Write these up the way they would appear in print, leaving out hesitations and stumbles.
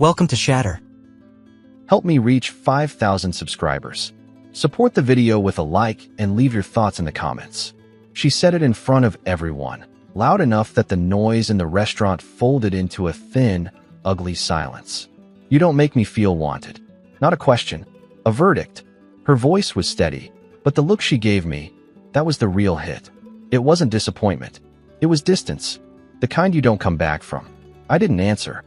Welcome to Shatter. Help me reach 5,000 subscribers. Support the video with a like and leave your thoughts in the comments. She said it in front of everyone, loud enough that the noise in the restaurant folded into a thin, ugly silence. You don't make me feel wanted. Not a question, a verdict. Her voice was steady, but the look she gave me, that was the real hit. It wasn't disappointment. It was distance, the kind you don't come back from. I didn't answer.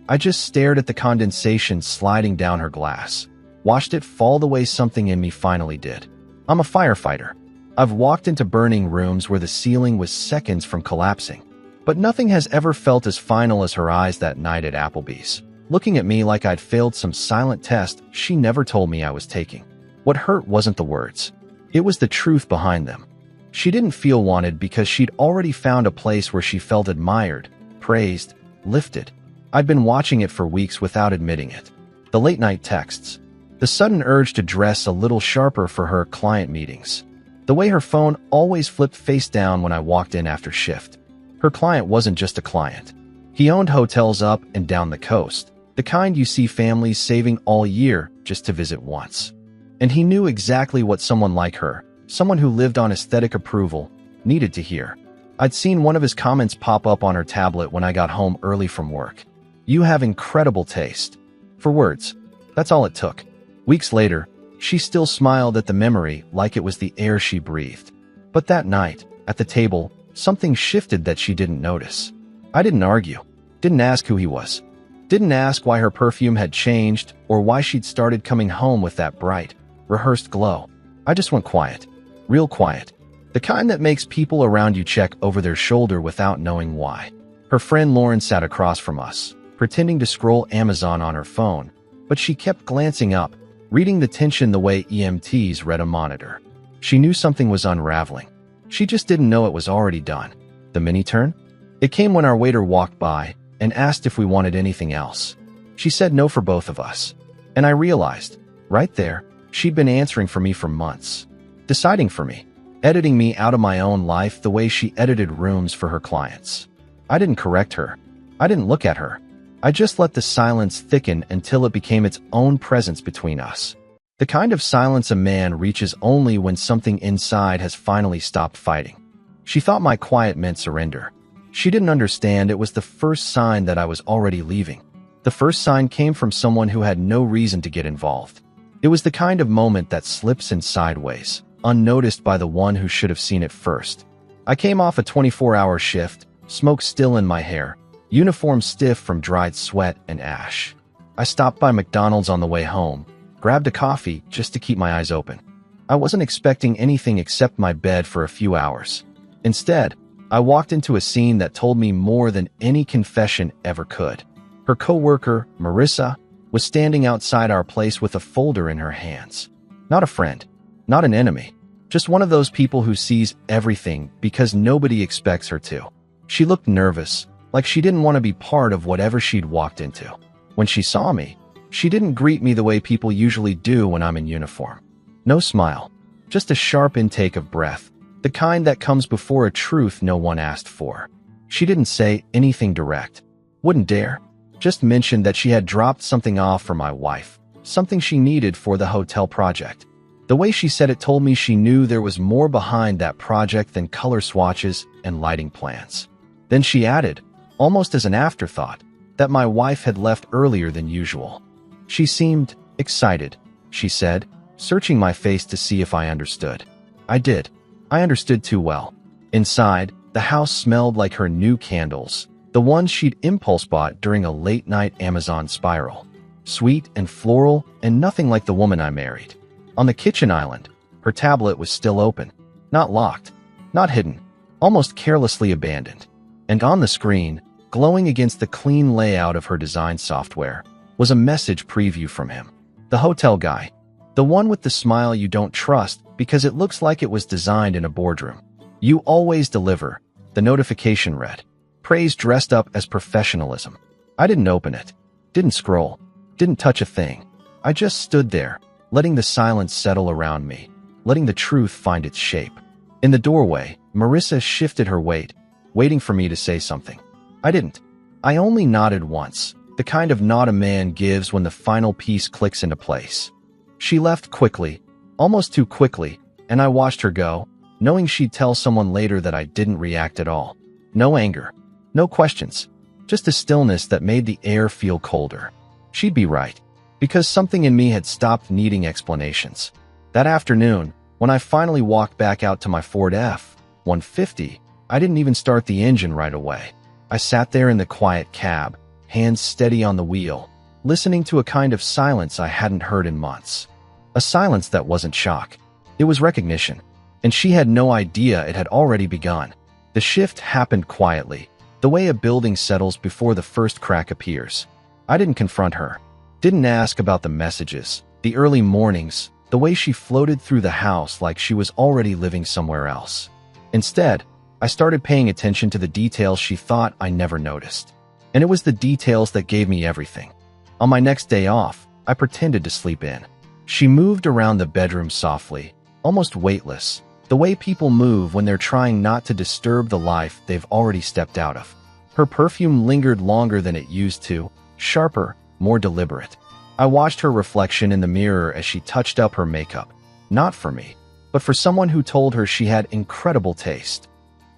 I just stared at the condensation sliding down her glass, watched it fall the way something in me finally did. I'm a firefighter. I've walked into burning rooms where the ceiling was seconds from collapsing. But nothing has ever felt as final as her eyes that night at Applebee's, looking at me like I'd failed some silent test she never told me I was taking. What hurt wasn't the words. It was the truth behind them. She didn't feel wanted because she'd already found a place where she felt admired, praised, lifted. I'd been watching it for weeks without admitting it. The late-night texts. The sudden urge to dress a little sharper for her client meetings. The way her phone always flipped face down when I walked in after shift. Her client wasn't just a client. He owned hotels up and down the coast, the kind you see families saving all year just to visit once. And he knew exactly what someone like her, someone who lived on aesthetic approval, needed to hear. I'd seen one of his comments pop up on her tablet when I got home early from work. "You have incredible taste." For words. That's all it took. Weeks later, she still smiled at the memory like it was the air she breathed. But that night, at the table, something shifted that she didn't notice. I didn't argue. Didn't ask who he was. Didn't ask why her perfume had changed or why she'd started coming home with that bright, rehearsed glow. I just went quiet. Real quiet. The kind that makes people around you check over their shoulder without knowing why. Her friend Lauren sat across from us, pretending to scroll Amazon on her phone, but she kept glancing up, reading the tension the way EMTs read a monitor. She knew something was unraveling. She just didn't know it was already done. The mini-turn? It came when our waiter walked by and asked if we wanted anything else. She said no for both of us. And I realized, right there, she'd been answering for me for months. Deciding for me. Editing me out of my own life the way she edited rooms for her clients. I didn't correct her. I didn't look at her. I just let the silence thicken until it became its own presence between us. The kind of silence a man reaches only when something inside has finally stopped fighting. She thought my quiet meant surrender. She didn't understand it was the first sign that I was already leaving. The first sign came from someone who had no reason to get involved. It was the kind of moment that slips in sideways, unnoticed by the one who should have seen it first. I came off a 24-hour shift, smoke still in my hair, uniform stiff from dried sweat and ash. I stopped by McDonald's on the way home, grabbed a coffee just to keep my eyes open. I wasn't expecting anything except my bed for a few hours. Instead, I walked into a scene that told me more than any confession ever could. Her coworker, Marissa, was standing outside our place with a folder in her hands. Not a friend, not an enemy, just one of those people who sees everything because nobody expects her to. She looked nervous, like she didn't want to be part of whatever she'd walked into. When she saw me, she didn't greet me the way people usually do when I'm in uniform. No smile, just a sharp intake of breath, the kind that comes before a truth no one asked for. She didn't say anything direct, wouldn't dare, just mentioned that she had dropped something off for my wife, something she needed for the hotel project. The way she said it told me she knew there was more behind that project than color swatches and lighting plans. Then she added, almost as an afterthought, that my wife had left earlier than usual. She seemed excited, she said, searching my face to see if I understood. I did. I understood too well. Inside, the house smelled like her new candles, the ones she'd impulse bought during a late-night Amazon spiral. Sweet and floral and nothing like the woman I married. On the kitchen island, her tablet was still open, not locked, not hidden, almost carelessly abandoned. And on the screen, glowing against the clean layout of her design software, was a message preview from him. The hotel guy. The one with the smile you don't trust because it looks like it was designed in a boardroom. "You always deliver," the notification read. Praise dressed up as professionalism. I didn't open it. Didn't scroll. Didn't touch a thing. I just stood there, letting the silence settle around me, letting the truth find its shape. In the doorway, Marissa shifted her weight, waiting for me to say something. I didn't. I only nodded once, The kind of nod a man gives when the final piece clicks into place. She left quickly, almost too quickly, and I watched her go, knowing she'd tell someone later that I didn't react at all. No anger, no questions, just a stillness that made the air feel colder. She'd be right, because something in me had stopped needing explanations. That afternoon, when I finally walked back out to my Ford F-150, I didn't even start the engine right away. I sat there in the quiet cab, hands steady on the wheel, listening to a kind of silence I hadn't heard in months. A silence that wasn't shock. It was recognition, and she had no idea it had already begun. The shift happened quietly, the way a building settles before the first crack appears. I didn't confront her, didn't ask about the messages, the early mornings, the way she floated through the house like she was already living somewhere else. Instead, I started paying attention to the details she thought I never noticed. And it was the details that gave me everything. On my next day off, I pretended to sleep in. She moved around the bedroom softly, almost weightless, the way people move when they're trying not to disturb the life they've already stepped out of. Her perfume lingered longer than it used to, sharper, more deliberate. I watched her reflection in the mirror as she touched up her makeup, not for me, but for someone who told her she had incredible taste.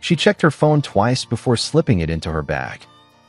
She checked her phone twice before slipping it into her bag.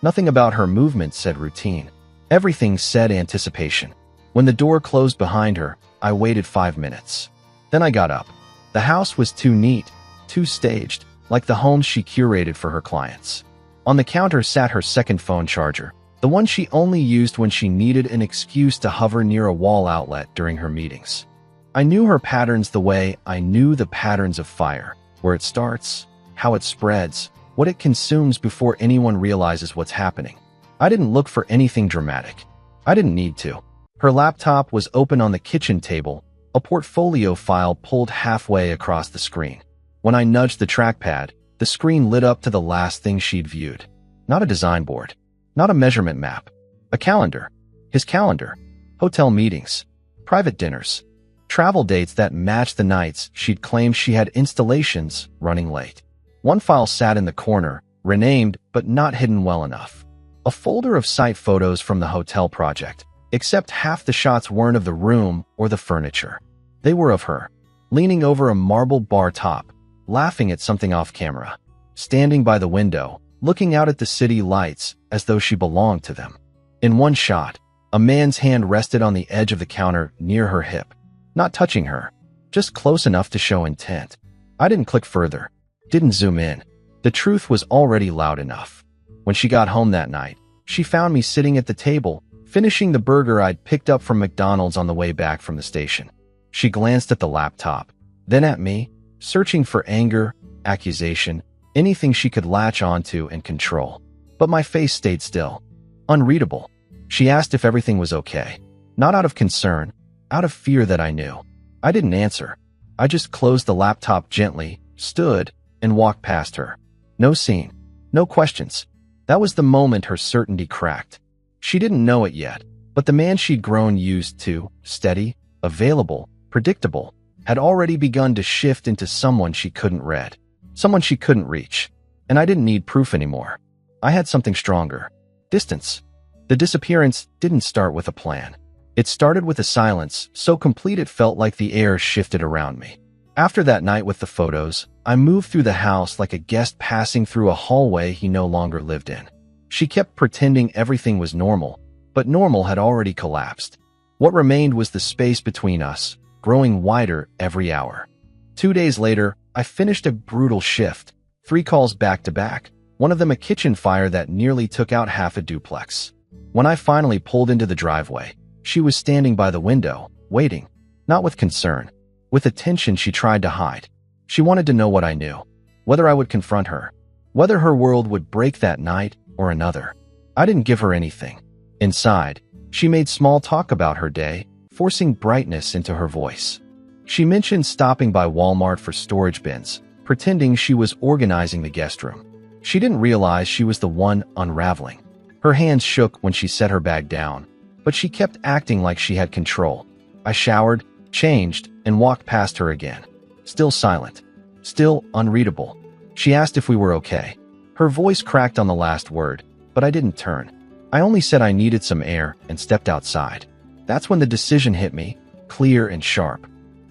Nothing about her movements said routine. Everything said anticipation. When the door closed behind her, I waited 5 minutes. Then I got up. The house was too neat, too staged, like the homes she curated for her clients. On the counter sat her second phone charger, the one she only used when she needed an excuse to hover near a wall outlet during her meetings. I knew her patterns the way I knew the patterns of fire, where it starts, how it spreads, what it consumes before anyone realizes what's happening. I didn't look for anything dramatic. I didn't need to. Her laptop was open on the kitchen table, a portfolio file pulled halfway across the screen. When I nudged the trackpad, the screen lit up to the last thing she'd viewed. Not a design board, not a measurement map, a calendar. His calendar. Hotel meetings, private dinners, travel dates that matched the nights she'd claimed she had installations running late. One file sat in the corner, renamed but not hidden well enough. A folder of site photos from the hotel project, except half the shots weren't of the room or the furniture. They were of her, leaning over a marble bar top, laughing at something off camera, standing by the window, looking out at the city lights as though she belonged to them. In one shot, a man's hand rested on the edge of the counter near her hip, not touching her, just close enough to show intent. I didn't click further, didn't zoom in. The truth was already loud enough. When she got home that night, she found me sitting at the table, finishing the burger I'd picked up from McDonald's on the way back from the station. She glanced at the laptop, then at me, searching for anger, accusation, anything she could latch onto and control. But my face stayed still, unreadable. She asked if everything was okay, not out of concern, out of fear that I knew. I didn't answer. I just closed the laptop gently, stood, and walked past her. No scene, no questions. That was the moment her certainty cracked. She didn't know it yet, but the man she'd grown used to, steady, available, predictable, had already begun to shift into someone she couldn't read, someone she couldn't reach. And I didn't need proof anymore. I had something stronger. Distance. The disappearance didn't start with a plan. It started with a silence so complete it felt like the air shifted around me. After that night with the photos, I moved through the house like a guest passing through a hallway he no longer lived in. She kept pretending everything was normal, but normal had already collapsed. What remained was the space between us, growing wider every hour. 2 days later, I finished a brutal shift, 3 calls back to back, one of them a kitchen fire that nearly took out half a duplex. When I finally pulled into the driveway, she was standing by the window, waiting, not with concern, with a tension she tried to hide. She wanted to know what I knew, whether I would confront her, whether her world would break that night or another. I didn't give her anything. Inside, she made small talk about her day, forcing brightness into her voice. She mentioned stopping by Walmart for storage bins, pretending she was organizing the guest room. She didn't realize she was the one unraveling. Her hands shook when she set her bag down, but she kept acting like she had control. I showered, changed, and walked past her again. Still silent. Still unreadable. She asked if we were okay. Her voice cracked on the last word, but I didn't turn. I only said I needed some air and stepped outside. That's when the decision hit me, clear and sharp.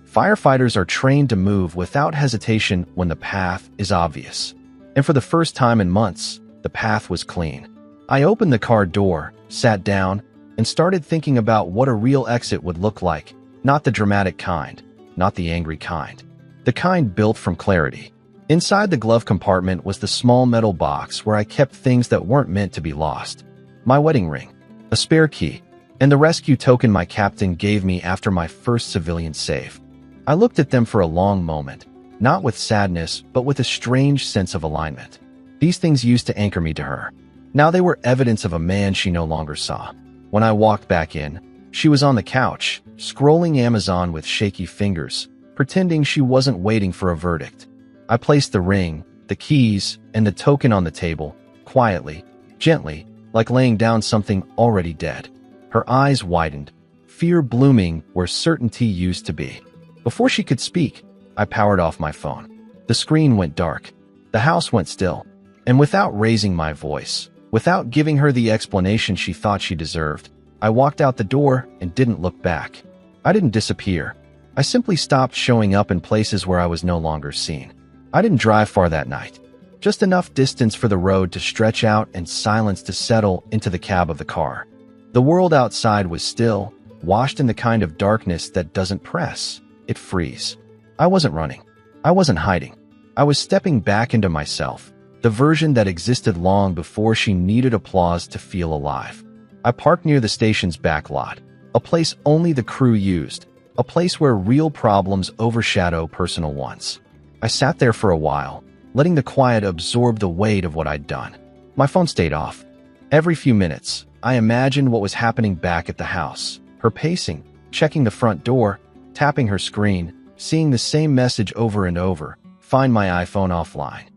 Firefighters are trained to move without hesitation when the path is obvious. And for the first time in months, the path was clean. I opened the car door, sat down, and started thinking about what a real exit would look like. Not the dramatic kind, not the angry kind. The kind built from clarity. Inside the glove compartment was the small metal box where I kept things that weren't meant to be lost. My wedding ring, a spare key, and the rescue token my captain gave me after my first civilian save. I looked at them for a long moment, not with sadness, but with a strange sense of alignment. These things used to anchor me to her. Now they were evidence of a man she no longer saw. When I walked back in, she was on the couch, scrolling Amazon with shaky fingers, pretending she wasn't waiting for a verdict. I placed the ring, the keys, and the token on the table, quietly, gently, like laying down something already dead. Her eyes widened, fear blooming where certainty used to be. Before she could speak, I powered off my phone. The screen went dark. The house went still. And without raising my voice, without giving her the explanation she thought she deserved, I walked out the door and didn't look back. I didn't disappear. I simply stopped showing up in places where I was no longer seen. I didn't drive far that night. Just enough distance for the road to stretch out and silence to settle into the cab of the car. The world outside was still, washed in the kind of darkness that doesn't press, it frees. I wasn't running. I wasn't hiding. I was stepping back into myself, the version that existed long before she needed applause to feel alive. I parked near the station's back lot, a place only the crew used, a place where real problems overshadow personal ones. I sat there for a while, letting the quiet absorb the weight of what I'd done. My phone stayed off. Every few minutes, I imagined what was happening back at the house, her pacing, checking the front door, tapping her screen, seeing the same message over and over, find my iPhone offline.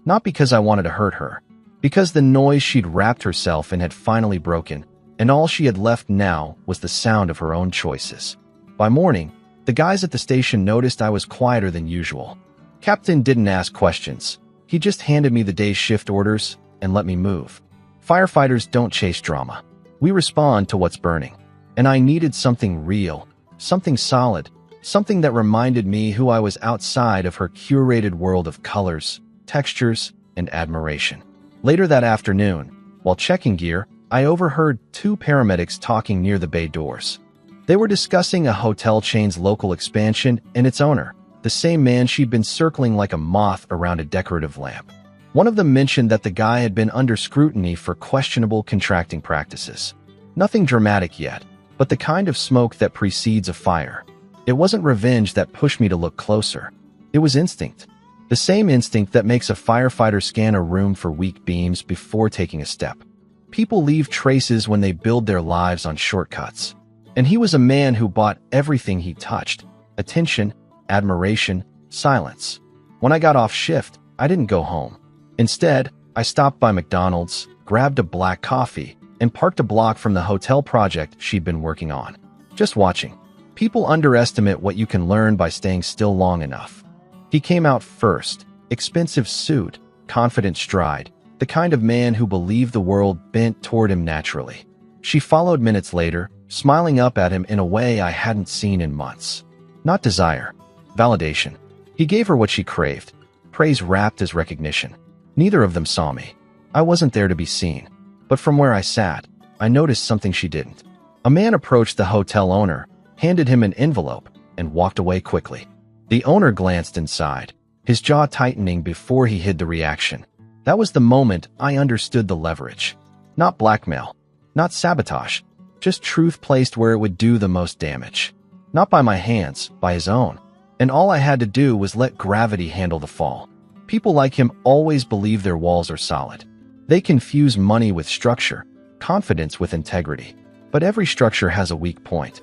Not because I wanted to hurt her, because the noise she'd wrapped herself in had finally broken, and all she had left now was the sound of her own choices. By morning, the guys at the station noticed I was quieter than usual. Captain didn't ask questions. He just handed me the day's shift orders and let me move. Firefighters don't chase drama. We respond to what's burning. And I needed something real, something solid, something that reminded me who I was outside of her curated world of colors, textures, and admiration. Later that afternoon, while checking gear, I overheard two paramedics talking near the bay doors. They were discussing a hotel chain's local expansion and its owner, the same man she'd been circling like a moth around a decorative lamp. One of them mentioned that the guy had been under scrutiny for questionable contracting practices. Nothing dramatic yet, but the kind of smoke that precedes a fire. It wasn't revenge that pushed me to look closer. It was instinct. The same instinct that makes a firefighter scan a room for weak beams before taking a step. People leave traces when they build their lives on shortcuts. And he was a man who bought everything he touched. Attention, admiration, silence. When I got off shift, I didn't go home. Instead, I stopped by McDonald's, grabbed a black coffee, and parked a block from the hotel project she'd been working on. Just watching. People underestimate what you can learn by staying still long enough. He came out first, expensive suit, confident stride, the kind of man who believed the world bent toward him naturally. She followed minutes later, smiling up at him in a way I hadn't seen in months. Not desire. Validation. He gave her what she craved. Praise wrapped as recognition. Neither of them saw me. I wasn't there to be seen. But from where I sat, I noticed something she didn't. A man approached the hotel owner, handed him an envelope, and walked away quickly. The owner glanced inside, his jaw tightening before he hid the reaction. That was the moment I understood the leverage. Not blackmail, not sabotage, just truth placed where it would do the most damage. Not by my hands, by his own. And all I had to do was let gravity handle the fall. People like him always believe their walls are solid. They confuse money with structure, confidence with integrity. But every structure has a weak point.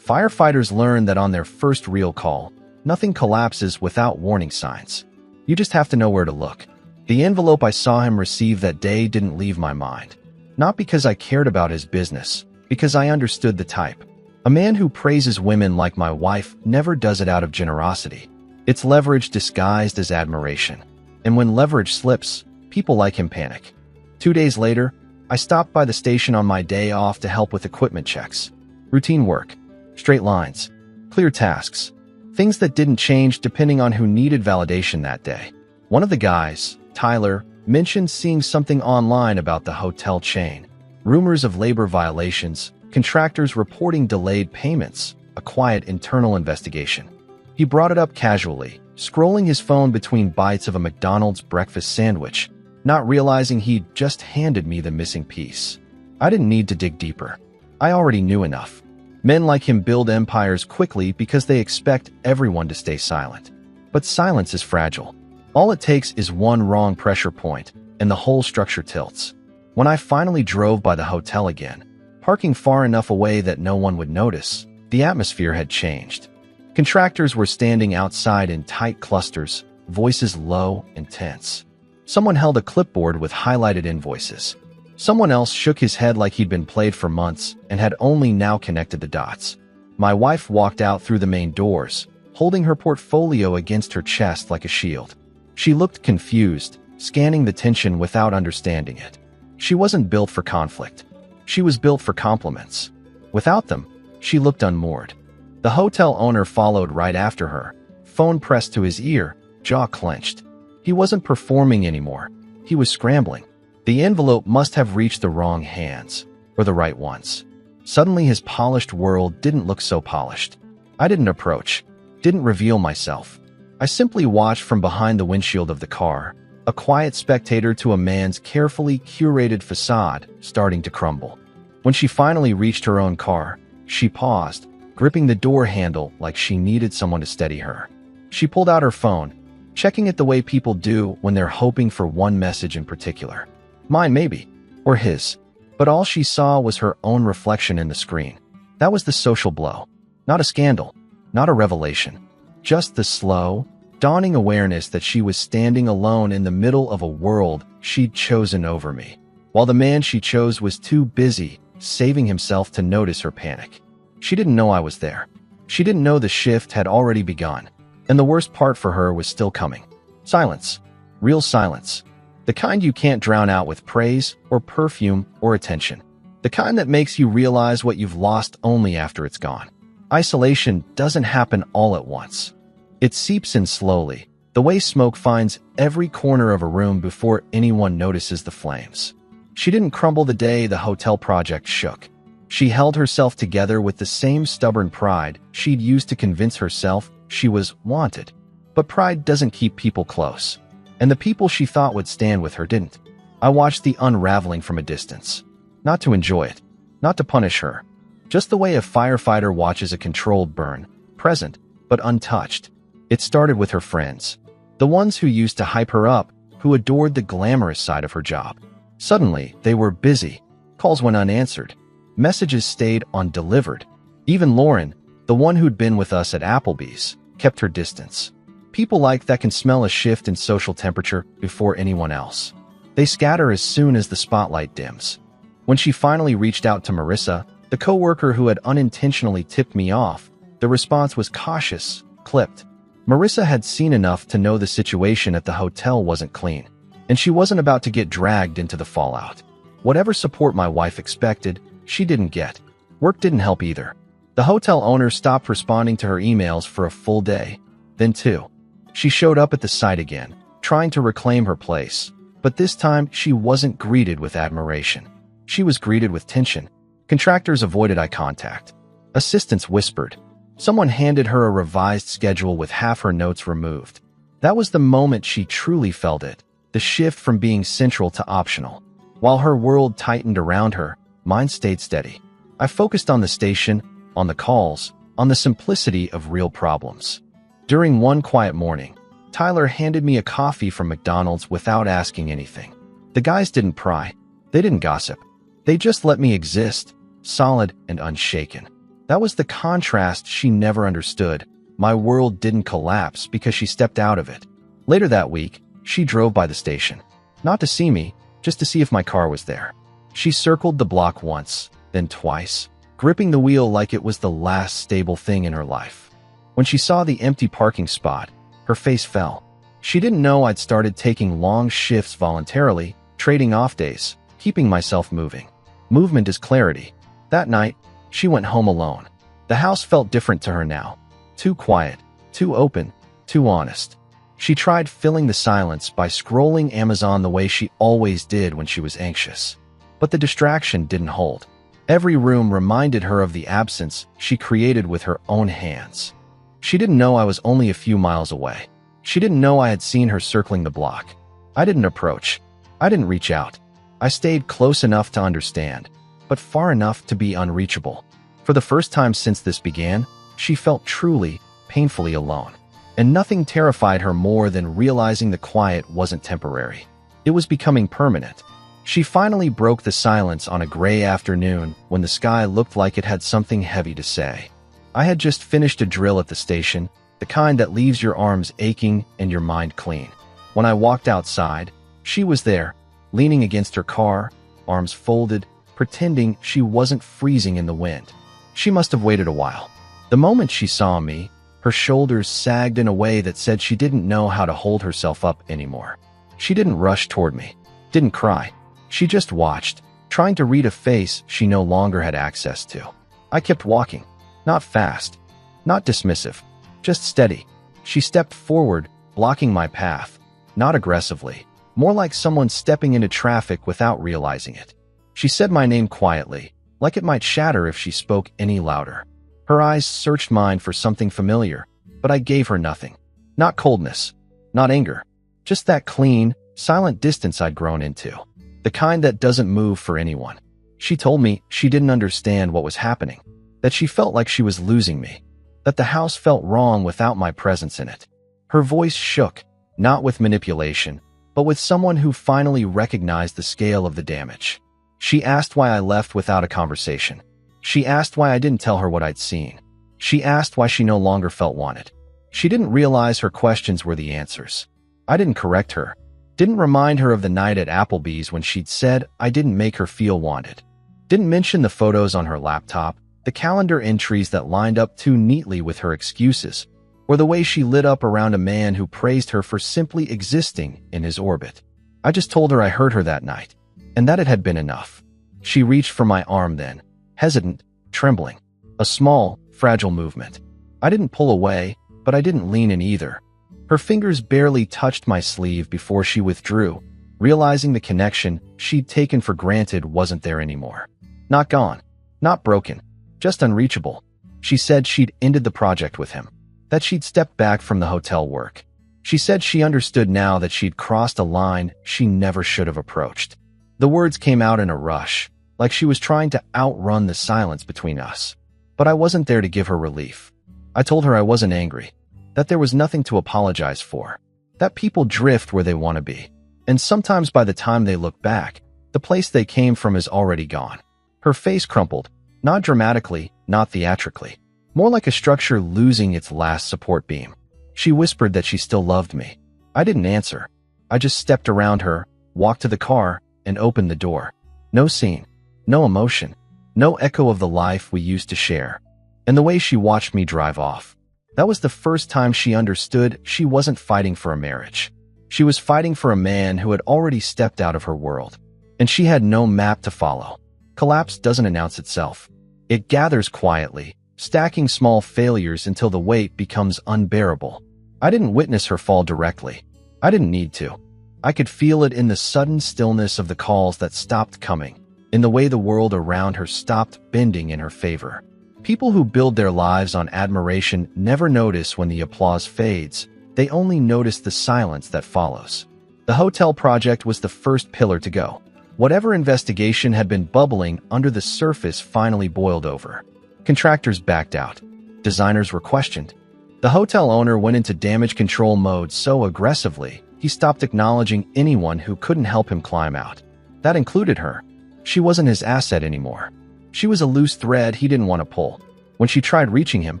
Firefighters learn that on their first real call, nothing collapses without warning signs. You just have to know where to look. The envelope I saw him receive that day didn't leave my mind. Not because I cared about his business, because I understood the type. A man who praises women like my wife never does it out of generosity. It's leverage disguised as admiration. And when leverage slips, people like him panic. 2 days later, I stopped by the station on my day off to help with equipment checks. Routine work. Straight lines. Clear tasks. Things that didn't change depending on who needed validation that day. One of the guys, Tyler, mentioned seeing something online about the hotel chain. Rumors of labor violations, contractors reporting delayed payments, a quiet internal investigation. He brought it up casually, scrolling his phone between bites of a McDonald's breakfast sandwich, not realizing he'd just handed me the missing piece. I didn't need to dig deeper. I already knew enough. Men like him build empires quickly because they expect everyone to stay silent. But silence is fragile. All it takes is one wrong pressure point, and the whole structure tilts. When I finally drove by the hotel again, parking far enough away that no one would notice, the atmosphere had changed. Contractors were standing outside in tight clusters, voices low and tense. Someone held a clipboard with highlighted invoices. Someone else shook his head like he'd been played for months and had only now connected the dots. My wife walked out through the main doors, holding her portfolio against her chest like a shield. She looked confused, scanning the tension without understanding it. She wasn't built for conflict. She was built for compliments. Without them, she looked unmoored. The hotel owner followed right after her, phone pressed to his ear, jaw clenched. He wasn't performing anymore. He was scrambling. The envelope must have reached the wrong hands, or the right ones. Suddenly his polished world didn't look so polished. I didn't approach, didn't reveal myself. I simply watched from behind the windshield of the car, a quiet spectator to a man's carefully curated facade starting to crumble. When she finally reached her own car, she paused, gripping the door handle like she needed someone to steady her. She pulled out her phone, checking it the way people do when they're hoping for one message in particular. Mine maybe, or his. But all she saw was her own reflection in the screen. That was the social blow. Not a scandal, not a revelation. Just the slow, dawning awareness that she was standing alone in the middle of a world she'd chosen over me, while the man she chose was too busy saving himself to notice her panic. She didn't know I was there. She didn't know the shift had already begun, and the worst part for her was still coming. Silence. Real silence. The kind you can't drown out with praise or perfume or attention. The kind that makes you realize what you've lost only after it's gone. Isolation doesn't happen all at once. It seeps in slowly, the way smoke finds every corner of a room before anyone notices the flames. She didn't crumble the day the hotel project shook. She held herself together with the same stubborn pride she'd used to convince herself she was wanted. But pride doesn't keep people close. And the people she thought would stand with her didn't. I watched the unraveling from a distance. Not to enjoy it. Not to punish her. Just the way a firefighter watches a controlled burn. Present, but untouched. It started with her friends. The ones who used to hype her up, who adored the glamorous side of her job. Suddenly, they were busy. Calls went unanswered. Messages stayed undelivered. Even Lauren, the one who'd been with us at Applebee's, kept her distance. People like that can smell a shift in social temperature before anyone else. They scatter as soon as the spotlight dims. When she finally reached out to Marissa, the coworker who had unintentionally tipped me off, the response was cautious, clipped. Marissa had seen enough to know the situation at the hotel wasn't clean, and she wasn't about to get dragged into the fallout. Whatever support my wife expected, she didn't get. Work didn't help either. The hotel owner stopped responding to her emails for a full day. Then two. She showed up at the site again, trying to reclaim her place. But this time, she wasn't greeted with admiration. She was greeted with tension. Contractors avoided eye contact. Assistants whispered. Someone handed her a revised schedule with half her notes removed. That was the moment she truly felt it, the shift from being central to optional. While her world tightened around her, mine stayed steady. I focused on the station, on the calls, on the simplicity of real problems. During one quiet morning, Tyler handed me a coffee from McDonald's without asking anything. The guys didn't pry. They didn't gossip. They just let me exist, solid and unshaken. That was the contrast she never understood. My world didn't collapse because she stepped out of it. Later that week, she drove by the station. Not to see me, just to see if my car was there. She circled the block once, then twice, gripping the wheel like it was the last stable thing in her life. When she saw the empty parking spot, her face fell. She didn't know I'd started taking long shifts voluntarily, trading off days, keeping myself moving. Movement is clarity. That night, she went home alone. The house felt different to her now. Too quiet, too open, too honest. She tried filling the silence by scrolling Amazon the way she always did when she was anxious. But the distraction didn't hold. Every room reminded her of the absence she created with her own hands. She didn't know I was only a few miles away. She didn't know I had seen her circling the block. I didn't approach. I didn't reach out. I stayed close enough to understand, but far enough to be unreachable. For the first time since this began, she felt truly, painfully alone. And nothing terrified her more than realizing the quiet wasn't temporary. It was becoming permanent. She finally broke the silence on a gray afternoon when the sky looked like it had something heavy to say. I had just finished a drill at the station, the kind that leaves your arms aching and your mind clean. When I walked outside, she was there, leaning against her car, arms folded, pretending she wasn't freezing in the wind. She must have waited a while. The moment she saw me, her shoulders sagged in a way that said she didn't know how to hold herself up anymore. She didn't rush toward me, didn't cry. She just watched, trying to read a face she no longer had access to. I kept walking, not fast, not dismissive, just steady. She stepped forward, blocking my path, not aggressively, more like someone stepping into traffic without realizing it. She said my name quietly, like it might shatter if she spoke any louder. Her eyes searched mine for something familiar, but I gave her nothing. Not coldness, not anger, just that clean, silent distance I'd grown into. The kind that doesn't move for anyone. She told me she didn't understand what was happening, that she felt like she was losing me, that the house felt wrong without my presence in it. Her voice shook, not with manipulation, but with someone who finally recognized the scale of the damage. She asked why I left without a conversation. She asked why I didn't tell her what I'd seen. She asked why she no longer felt wanted. She didn't realize her questions were the answers. I didn't correct her. Didn't remind her of the night at Applebee's when she'd said I didn't make her feel wanted. Didn't mention the photos on her laptop, the calendar entries that lined up too neatly with her excuses, or the way she lit up around a man who praised her for simply existing in his orbit. I just told her I hurt her that night, and that it had been enough. She reached for my arm then, hesitant, trembling. A small, fragile movement. I didn't pull away, but I didn't lean in either. Her fingers barely touched my sleeve before she withdrew, realizing the connection she'd taken for granted wasn't there anymore. Not gone, not broken, just unreachable. She said she'd ended the project with him, that she'd stepped back from the hotel work. She said she understood now that she'd crossed a line she never should have approached. The words came out in a rush, like she was trying to outrun the silence between us. But I wasn't there to give her relief. I told her I wasn't angry, that there was nothing to apologize for, that people drift where they want to be, and sometimes by the time they look back, the place they came from is already gone. Her face crumpled, not dramatically, not theatrically, more like a structure losing its last support beam. She whispered that she still loved me. I didn't answer. I just stepped around her, walked to the car, and opened the door. No scene, no emotion, no echo of the life we used to share. And the way she watched me drive off. That was the first time she understood she wasn't fighting for a marriage. She was fighting for a man who had already stepped out of her world. And she had no map to follow. Collapse doesn't announce itself. It gathers quietly, stacking small failures until the weight becomes unbearable. I didn't witness her fall directly. I didn't need to. I could feel it in the sudden stillness of the calls that stopped coming, in the way the world around her stopped bending in her favor. People who build their lives on admiration never notice when the applause fades. They only notice the silence that follows. The hotel project was the first pillar to go. Whatever investigation had been bubbling under the surface finally boiled over. Contractors backed out. Designers were questioned. The hotel owner went into damage control mode so aggressively, he stopped acknowledging anyone who couldn't help him climb out. That included her. She wasn't his asset anymore. She was a loose thread he didn't want to pull. When she tried reaching him,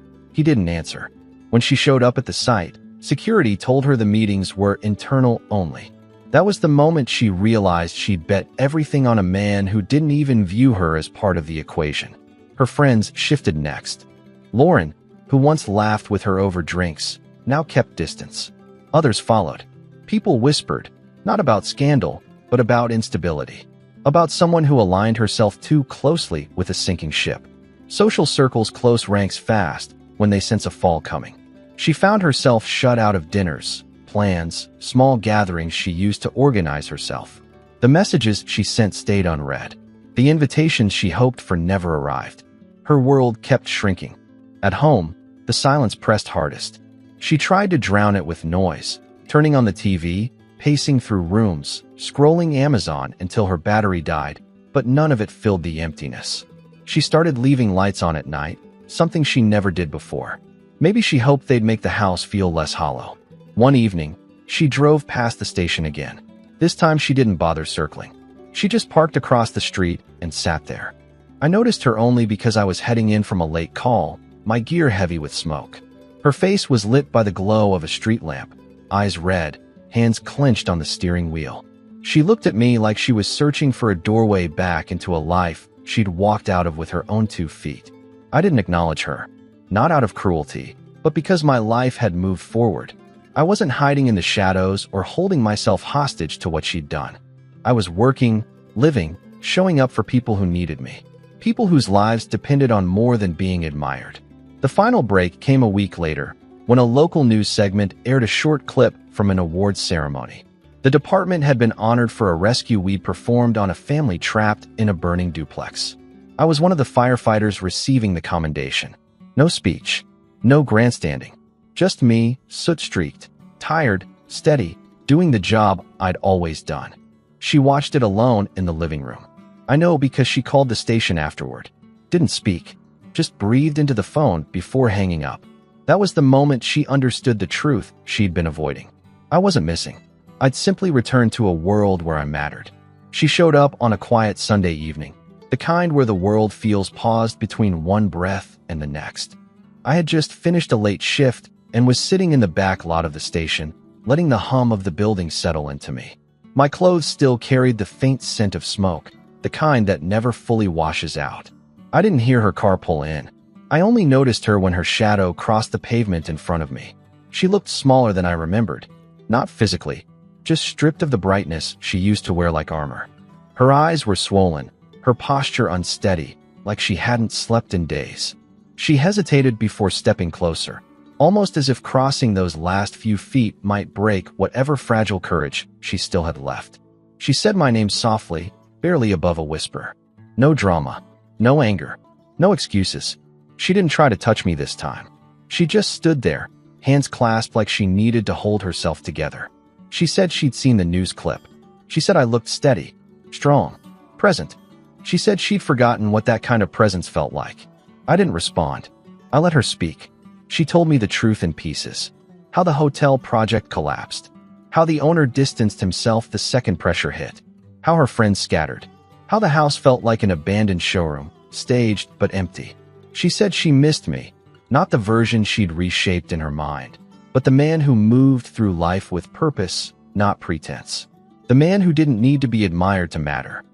he didn't answer. When she showed up at the site, security told her the meetings were internal only. That was the moment she realized she'd bet everything on a man who didn't even view her as part of the equation. Her friends shifted next. Lauren, who once laughed with her over drinks, now kept distance. Others followed. People whispered, not about scandal, but about instability. about someone who aligned herself too closely with a sinking ship. Social circles close ranks fast when they sense a fall coming. She found herself shut out of dinners, plans, small gatherings she used to organize herself. The messages she sent stayed unread. The invitations she hoped for never arrived. Her world kept shrinking. At home, the silence pressed hardest. She tried to drown it with noise, turning on the TV, pacing through rooms, scrolling Amazon until her battery died, but none of it filled the emptiness. She started leaving lights on at night, something she never did before. Maybe she hoped they'd make the house feel less hollow. One evening, she drove past the station again. This time she didn't bother circling. She just parked across the street and sat there. I noticed her only because I was heading in from a late call, my gear heavy with smoke. Her face was lit by the glow of a street lamp, eyes red, hands clenched on the steering wheel. She looked at me like she was searching for a doorway back into a life she'd walked out of with her own 2 feet. I didn't acknowledge her, not out of cruelty, but because my life had moved forward. I wasn't hiding in the shadows or holding myself hostage to what she'd done. I was working, living, showing up for people who needed me, people whose lives depended on more than being admired. The final break came a week later, when a local news segment aired a short clip from an awards ceremony. The department had been honored for a rescue we'd performed on a family trapped in a burning duplex. I was one of the firefighters receiving the commendation. No speech, no grandstanding, just me, soot-streaked, tired, steady, doing the job I'd always done. She watched it alone in the living room. I know because she called the station afterward. Didn't speak, just breathed into the phone before hanging up. That was the moment she understood the truth she'd been avoiding. I wasn't missing. I'd simply returned to a world where I mattered. She showed up on a quiet Sunday evening, the kind where the world feels paused between one breath and the next. I had just finished a late shift and was sitting in the back lot of the station, letting the hum of the building settle into me. My clothes still carried the faint scent of smoke, the kind that never fully washes out. I didn't hear her car pull in. I only noticed her when her shadow crossed the pavement in front of me. She looked smaller than I remembered, not physically, just stripped of the brightness she used to wear like armor. Her eyes were swollen, her posture unsteady, like she hadn't slept in days. She hesitated before stepping closer, almost as if crossing those last few feet might break whatever fragile courage she still had left. She said my name softly, barely above a whisper. No drama, no anger, no excuses. She didn't try to touch me this time. She just stood there, hands clasped like she needed to hold herself together. She said she'd seen the news clip. She said I looked steady, strong, present. She said she'd forgotten what that kind of presence felt like. I didn't respond. I let her speak. She told me the truth in pieces. How the hotel project collapsed. How the owner distanced himself the second pressure hit. How her friends scattered. How the house felt like an abandoned showroom, staged but empty. She said she missed me, not the version she'd reshaped in her mind, but the man who moved through life with purpose, not pretense. The man who didn't need to be admired to matter.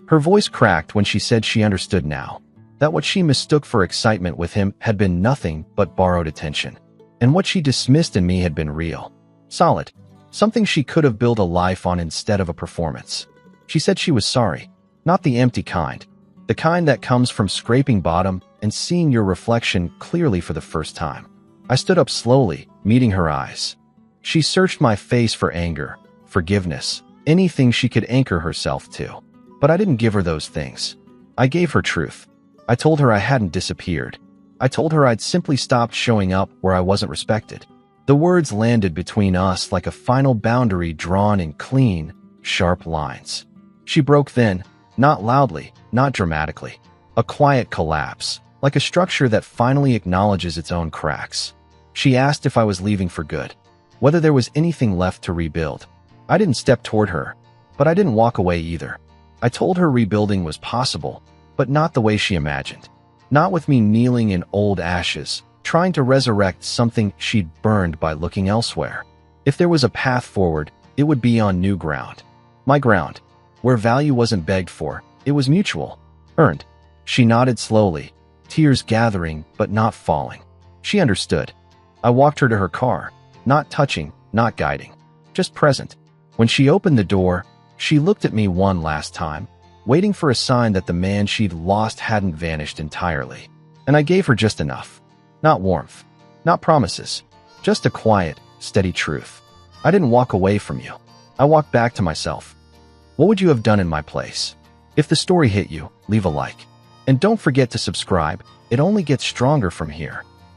Her voice cracked when she said she understood now, that what she mistook for excitement with him had been nothing but borrowed attention, and what she dismissed in me had been real, solid, something she could have built a life on instead of a performance. She said she was sorry, not the empty kind, the kind that comes from scraping bottom and seeing your reflection clearly for the first time. I stood up slowly, meeting her eyes. She searched my face for anger, forgiveness, anything she could anchor herself to. But I didn't give her those things. I gave her truth. I told her I hadn't disappeared. I told her I'd simply stopped showing up where I wasn't respected. The words landed between us like a final boundary drawn in clean, sharp lines. She broke then, not loudly, not dramatically. A quiet collapse, like a structure that finally acknowledges its own cracks. She asked if I was leaving for good, whether there was anything left to rebuild. I didn't step toward her, but I didn't walk away either. I told her rebuilding was possible, but not the way she imagined. Not with me kneeling in old ashes, trying to resurrect something she'd burned by looking elsewhere. If there was a path forward, it would be on new ground. My ground, where value wasn't begged for, it was mutual, earned. She nodded slowly, tears gathering but not falling. She understood. I walked her to her car, not touching, not guiding, just present. When she opened the door, she looked at me one last time, waiting for a sign that the man she'd lost hadn't vanished entirely. And I gave her just enough. Not warmth, not promises, just a quiet, steady truth. I didn't walk away from you. I walked back to myself. What would you have done in my place? If the story hit you, leave a like. And don't forget to subscribe. It only gets stronger from here.